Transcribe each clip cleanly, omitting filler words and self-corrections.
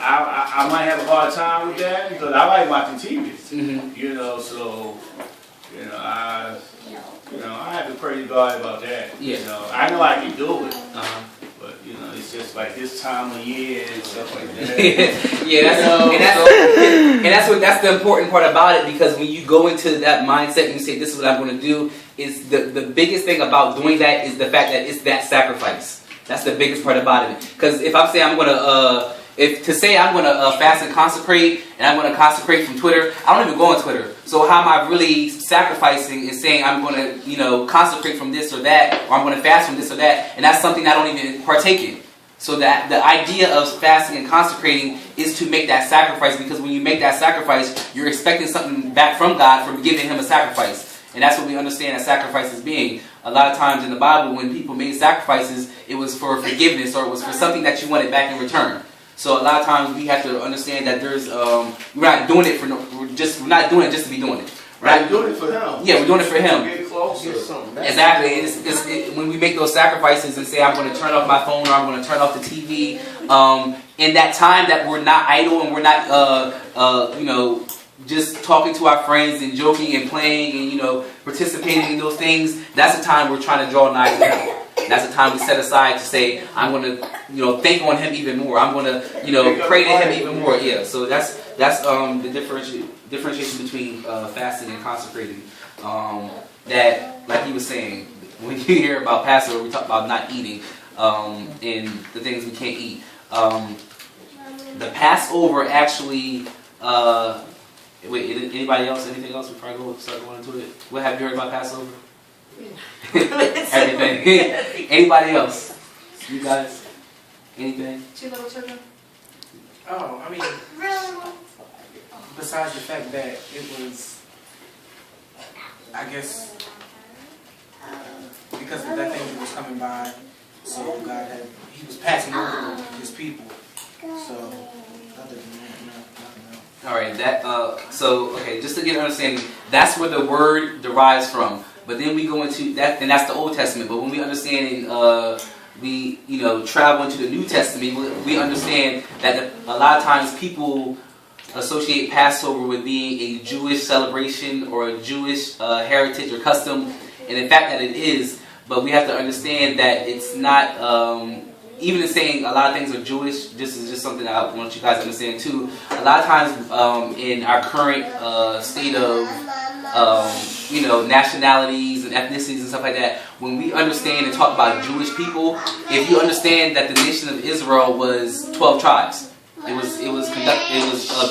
I might have a hard time with that because I like watching TV. You know, so I have to praise God about that. Yeah. You know, I know I can do it. But it's just like this time of year and stuff like that. That's the important part about it, because when you go into that mindset and you say, this is what I'm going to do, is the biggest thing about doing that is the fact that it's that sacrifice. That's the biggest part about it. Because if I'm saying I'm going to fast and consecrate, and I'm going to consecrate from Twitter, I don't even go on Twitter. So how am I really sacrificing and saying I'm going to, consecrate from this or that, or I'm going to fast from this or that, and that's something I don't even partake in. So that the idea of fasting and consecrating is to make that sacrifice, because when you make that sacrifice, you're expecting something back from God for giving Him a sacrifice. And that's what we understand as sacrifices being. A lot of times in the Bible, when people made sacrifices, it was for forgiveness, or it was for something that you wanted back in return. So a lot of times we have to understand that there's we're not doing it we're not doing it just to be doing it. Right? We're doing it for Him. Yeah, we're doing it for Him. Get closer. Exactly. When we make those sacrifices and say, I'm going to turn off my phone, or I'm going to turn off the TV, in that time that we're not idle and we're not just talking to our friends and joking and playing and participating in those things, that's the time we're trying to draw nigh to Him. That's the time we set aside to say, I'm going to, think on Him even more. I'm going to, pray to Him even more. Yeah. So that's the differentiation between fasting and consecrating. That, like he was saying, when you hear about Passover, we talk about not eating and the things we can't eat. The Passover actually. Wait, anybody else? Anything else before I start going into it? What have you heard about Passover? Everything. Anybody else? You guys? Anything? Oh, I mean, besides the fact that it was, I guess, because of that thing that was coming by, so He was passing over His people. So, other than that, nothing else. All right. Just to get an understanding, that's where the word derives from. But then we go into that, and that's the Old Testament. But when we understand we travel into the New Testament, we understand that a lot of times people associate Passover with being a Jewish celebration or a Jewish heritage or custom, and in fact that it is. But we have to understand that it's not. Even in saying a lot of things are Jewish, this is just something I want you guys to understand too. A lot of times in our current state of nationalities and ethnicities and stuff like that, when we understand and talk about Jewish people, if you understand that the nation of Israel was 12 tribes, it was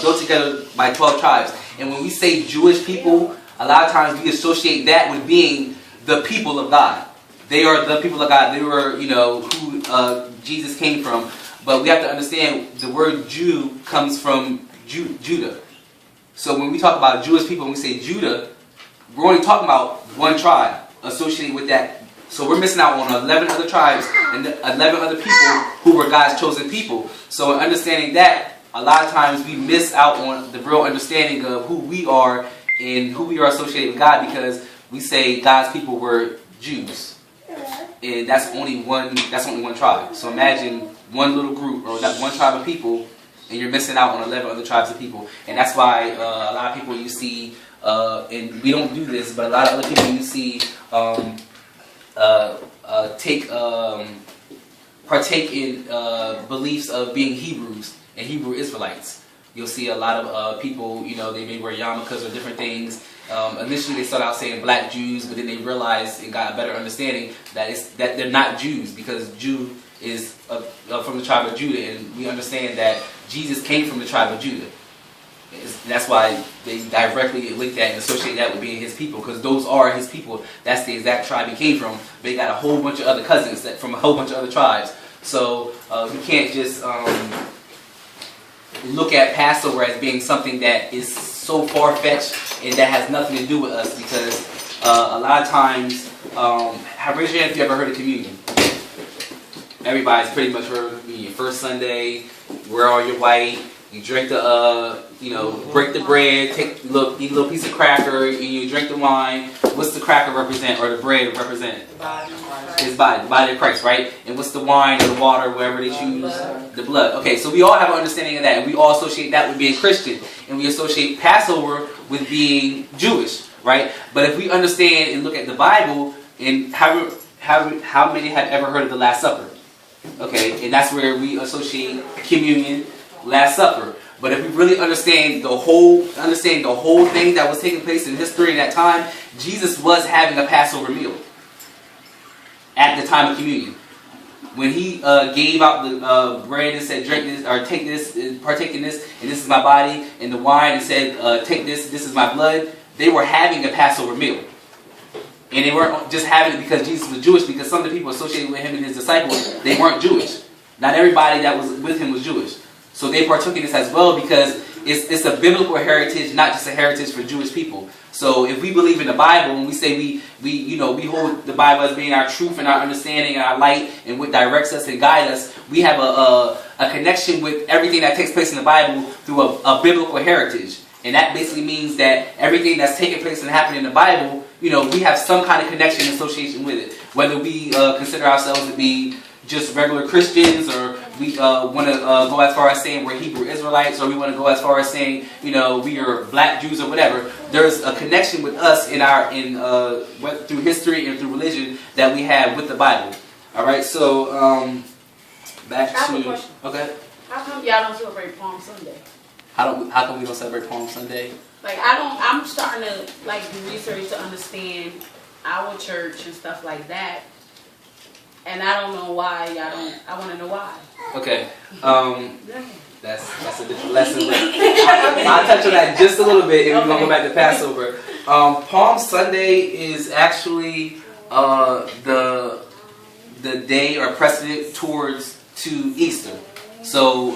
built together by 12 tribes, and when we say Jewish people, a lot of times we associate that with being the people of God. They are the people of God. They were, who Jesus came from. But we have to understand the word Jew comes from Judah. So when we talk about Jewish people, when we say Judah, we're only talking about one tribe associated with that. So we're missing out on 11 other tribes and 11 other people who were God's chosen people. So in understanding that, a lot of times we miss out on the real understanding of who we are and who we are associated with God, because we say God's people were Jews. And that's only one tribe. So imagine one little group or that one tribe of people, and you're missing out on 11 other tribes of people. And that's why a lot of people you see, and we don't do this, but a lot of other people you see partake in beliefs of being Hebrews and Hebrew Israelites. You'll see a lot of people, they may wear yarmulkes or different things. Initially they start out saying black Jews, but then they realize and got a better understanding that they're not Jews, because Jew is from the tribe of Judah, and we understand that Jesus came from the tribe of Judah. That's why they directly link that and associate that with being His people, because those are His people. That's the exact tribe He came from. But He got a whole bunch of other cousins from a whole bunch of other tribes. So we can't just look at Passover as being something that is so far-fetched and that has nothing to do with us, because a lot of times, raise your hand if you ever heard of communion. Everybody's pretty much heard of communion. First Sunday, wear all your white, You drink the, break the bread, eat a little piece of cracker, and you drink the wine. What's the cracker represent, or the bread represent? His body, the body of Christ, right? And what's the wine or the water, wherever they choose? The blood. Okay, so we all have an understanding of that, and we all associate that with being Christian, and we associate Passover with being Jewish, right? But if we understand and look at the Bible, and how many have ever heard of the Last Supper? Okay, and that's where we associate communion, Last Supper. But if we really understand the whole thing that was taking place in history in that time, Jesus was having a Passover meal at the time of communion. When he gave out the bread and said, "Drink this, or take this, partake in this, and this is my body," and the wine and said, "Take this, this is my blood," they were having a Passover meal. And they weren't just having it because Jesus was Jewish, because some of the people associated with him and his disciples, they weren't Jewish. Not everybody that was with him was Jewish. So they partook in this as well, because it's a biblical heritage, not just a heritage for Jewish people. So if we believe in the Bible, and we say we hold the Bible as being our truth and our understanding and our light and what directs us and guide us, we have a connection with everything that takes place in the Bible through a biblical heritage. And that basically means that everything that's taking place and happening in the Bible, we have some kind of connection and association with it. Whether we consider ourselves to be just regular Christians, or we want to go as far as saying we're Hebrew Israelites, or we want to go as far as saying we are black Jews or whatever. There's a connection with us through history and through religion that we have with the Bible. All right, so back to okay. How come y'all don't celebrate Palm Sunday? How come we don't celebrate Palm Sunday? I'm starting to do research to understand our church and stuff like that. And I don't know why y'all don't. I want to know why. Okay. That's a different lesson. I'll touch on that just a little bit, and we're going to go back to Passover. Palm Sunday is actually the day or precedent to Easter. So